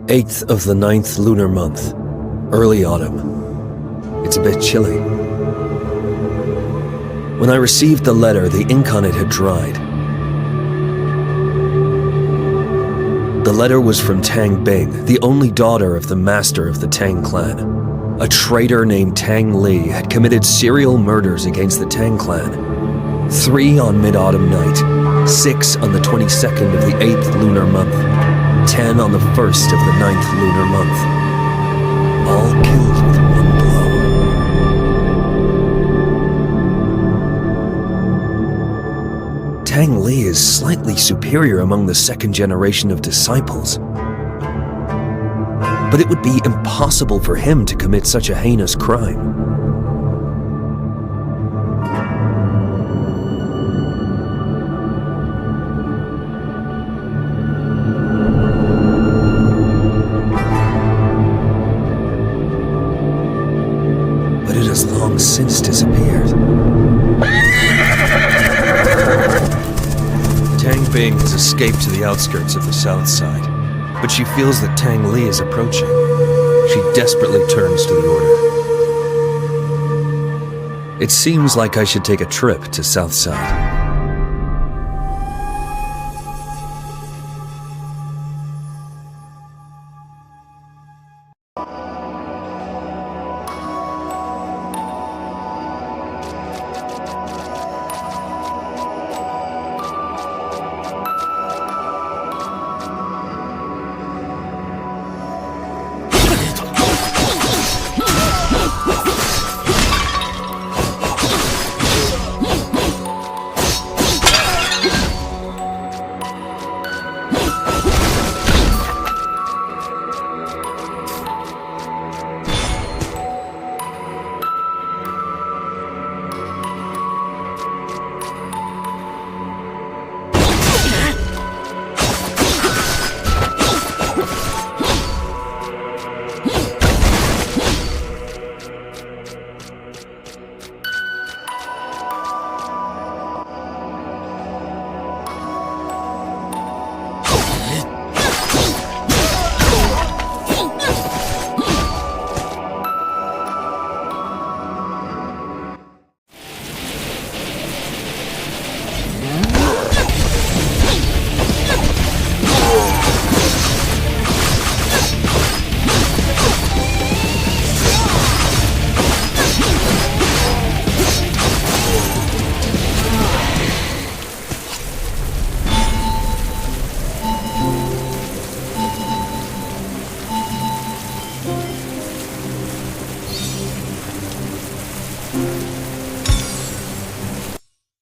8th of the 9th lunar month. Early autumn. It's a bit chilly. When I received the letter, the ink on it had dried. The letter was from Tang Bing, the only daughter of the master of the Tang clan. A traitor named Tang Li had committed serial murders against the Tang clan. 3 on Mid-Autumn Night, 6 on the 22nd of the 8th lunar month, 10 on the 1st of the 9th lunar month. All killed with one blow. Tang Li is slightly superior among the second generation of disciples. But it would be impossible for him to commit such a heinous crime. But it has long since disappeared. Tang Bing has escaped to the outskirts of the south side, but she feels that Tang Li is approaching. She desperately turns to the order. It seems like I should take a trip to Southside.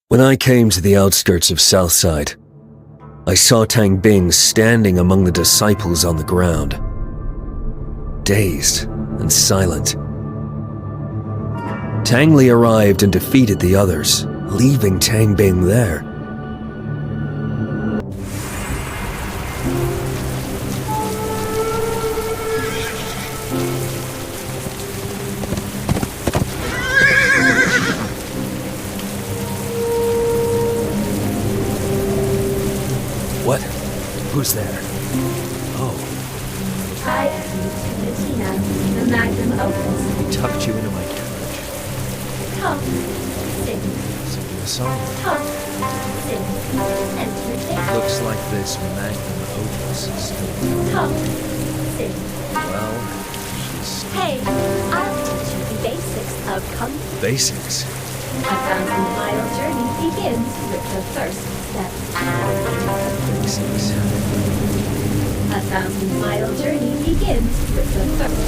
When I came to the outskirts of Southside, I saw Tang Bing standing among the disciples on the ground, dazed and silent. Tang Li arrived and defeated the others, leaving Tang Bing there. What? Who's there? Oh. I am Tina, the magnum opus. He tucked you into my carriage. Come, sing. Singing a song. Come, sing. Entertain. Looks like this magnum opus is still... Come, sing. Well, she's... Hey, I'll teach you the basics of Kung Fu. Basics. A 1,000-mile journey begins with the first step. Basics. A 1,000-mile journey begins with the first.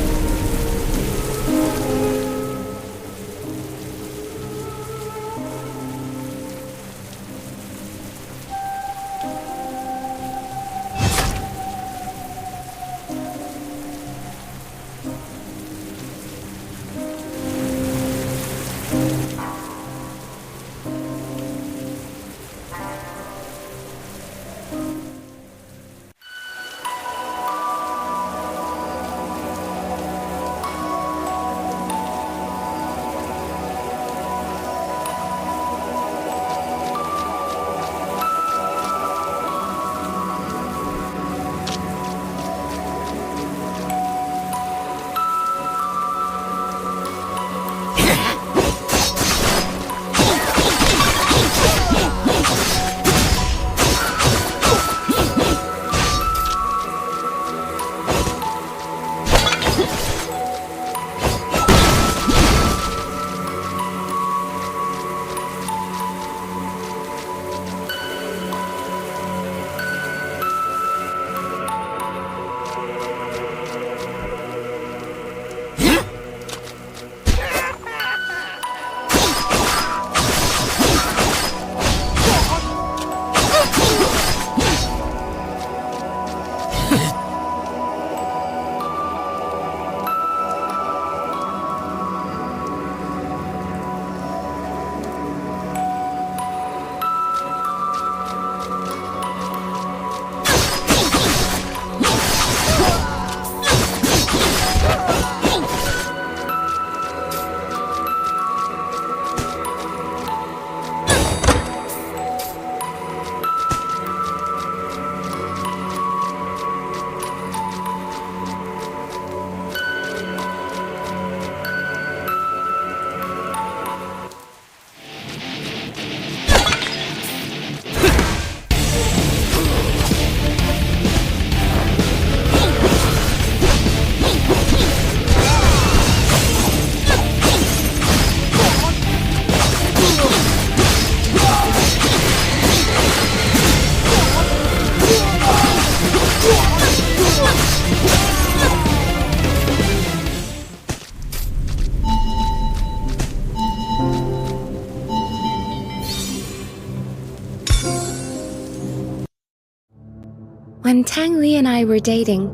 When Tang Li and I were dating,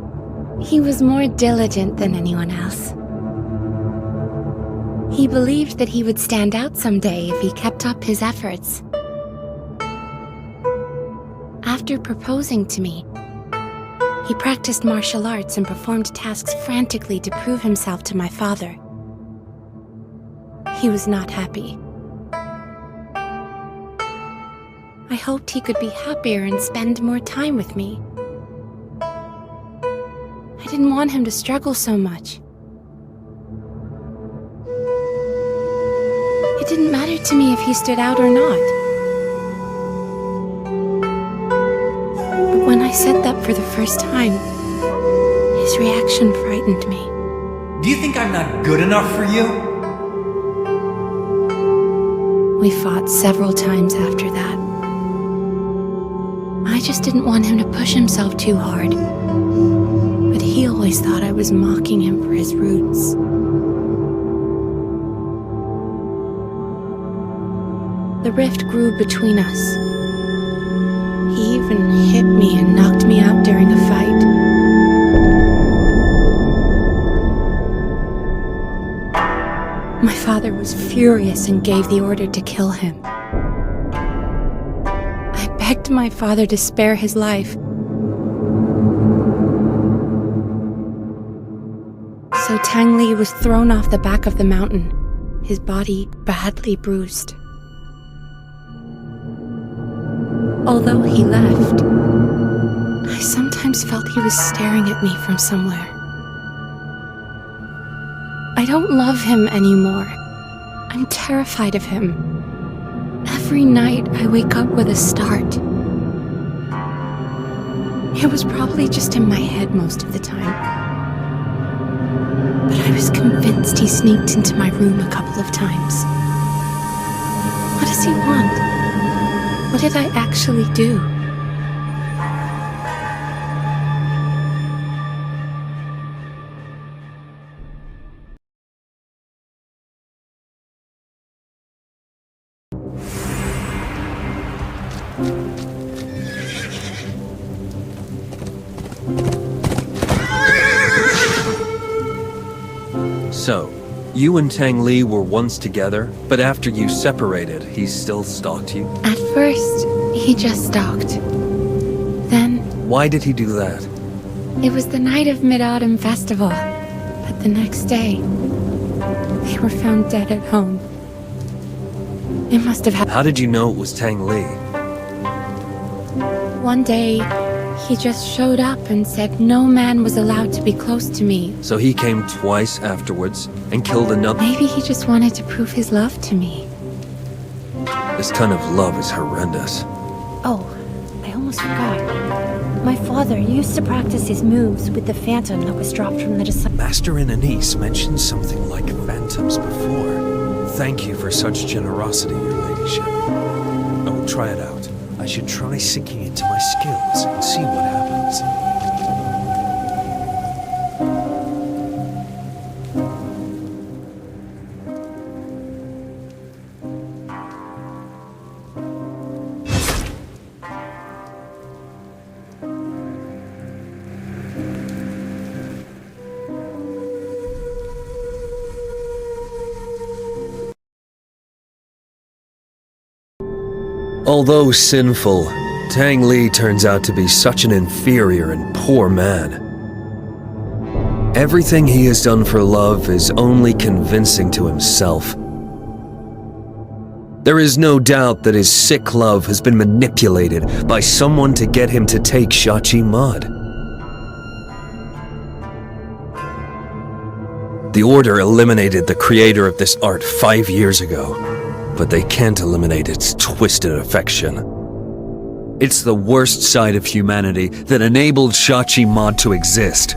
he was more diligent than anyone else. He believed that he would stand out someday if he kept up his efforts. After proposing to me, he practiced martial arts and performed tasks frantically to prove himself to my father. He was not happy. I hoped he could be happier and spend more time with me. I didn't want him to struggle so much. It didn't matter to me if he stood out or not. But when I said that for the first time, his reaction frightened me. Do you think I'm not good enough for you? We fought several times after that. I just didn't want him to push himself too hard. But he always thought I was mocking him for his roots. The rift grew between us. He even hit me and knocked me out during a fight. My father was furious and gave the order to kill him. I begged my father to spare his life. So Tang Li was thrown off the back of the mountain, his body badly bruised. Although he left, I sometimes felt he was staring at me from somewhere. I don't love him anymore. I'm terrified of him. Every night I wake up with a start. It was probably just in my head most of the time. But I was convinced he sneaked into my room a couple of times. What does he want? What did I actually do? So, you and Tang Li were once together, but after you separated, he still stalked you? At first, he just stalked. Then, Why did he do that? it was the night of Mid-Autumn Festival. But the next day, they were found dead at home. It must have happened. How did you know it was Tang Li? One day, he just showed up and said no man was allowed to be close to me. So he came twice afterwards and killed another? Maybe he just wanted to prove his love to me. This kind of love is horrendous. Oh, I almost forgot. My father used to practice his moves with the phantom that was dropped from the disciple. Master and Anise mentioned something like phantoms before. Thank you for such generosity, your ladyship. I will try it out. I should try sinking into my skills and see what happens. Although sinful, Tang Li turns out to be such an inferior and poor man. Everything he has done for love is only convincing to himself. There is no doubt that his sick love has been manipulated by someone to get him to take Shachi Mud. The Order eliminated the creator of this art 5 years ago, but they can't eliminate its twisted affection. It's the worst side of humanity that enabled Shachi Mud to exist.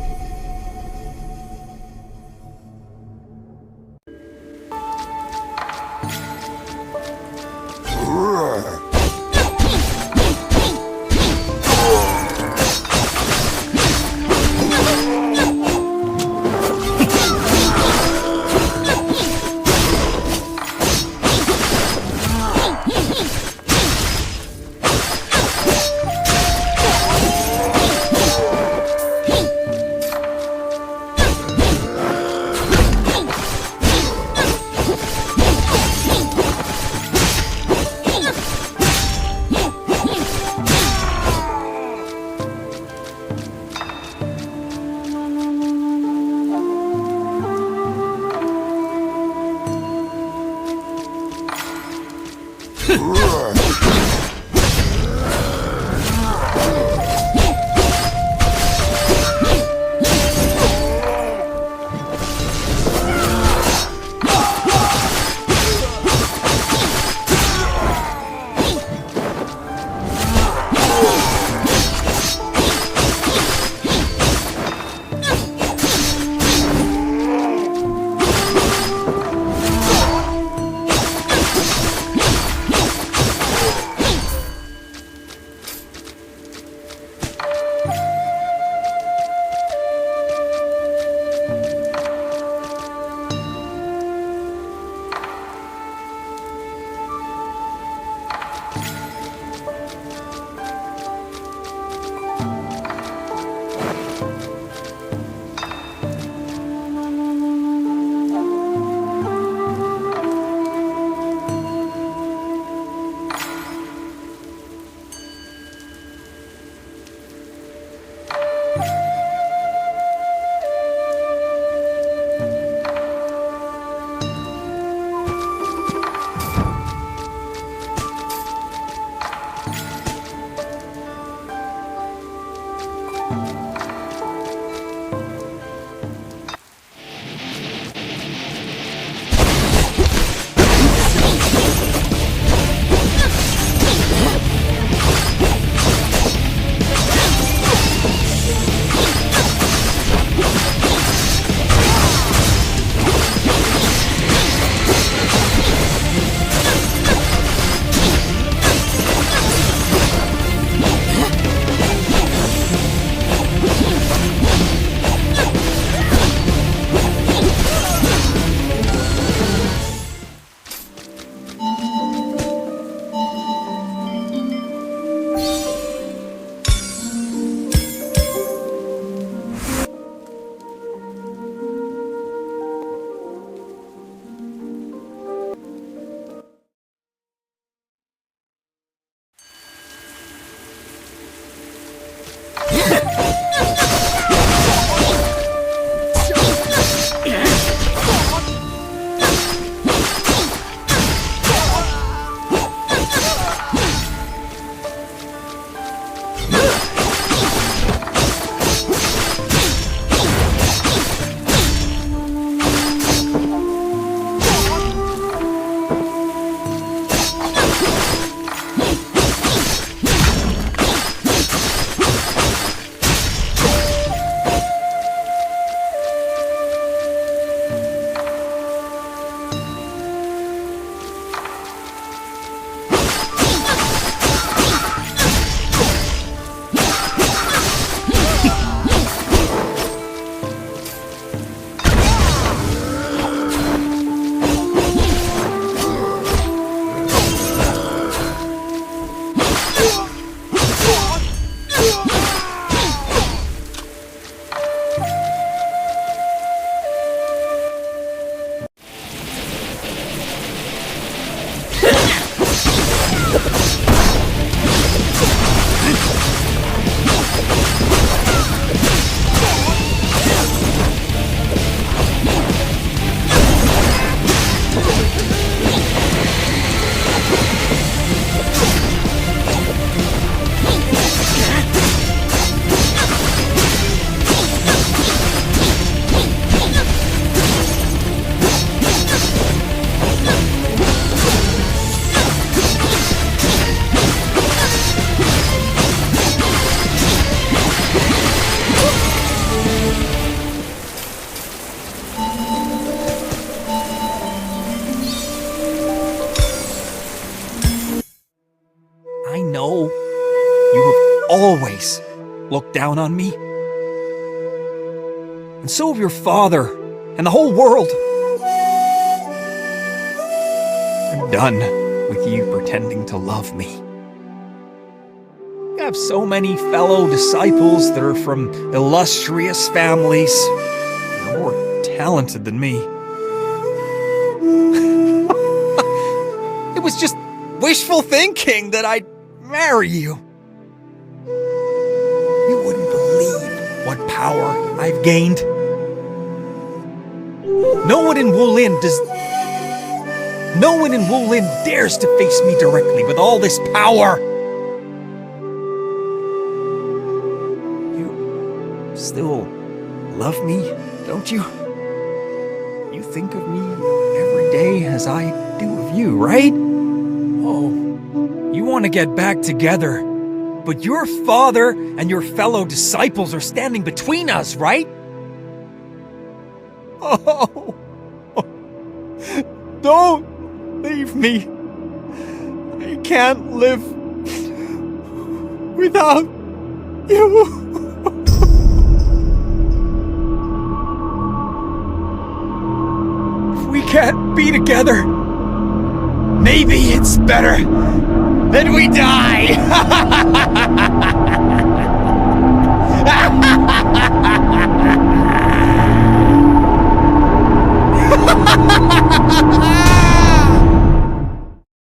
always looked down on me. And so have your father and the whole world. I'm done with you pretending to love me. I have so many fellow disciples that are from illustrious families. They're more talented than me. It was just wishful thinking that I'd marry you. You wouldn't believe what power I've gained. No one in Wulin No one in Wulin dares to face me directly with all this power. You still love me, don't you? You think of me every day as I do of you, right? Oh, you want to get back together, but your father and your fellow disciples are standing between us, right? Oh, don't leave me. I can't live without you. If we can't be together, maybe it's better that we die.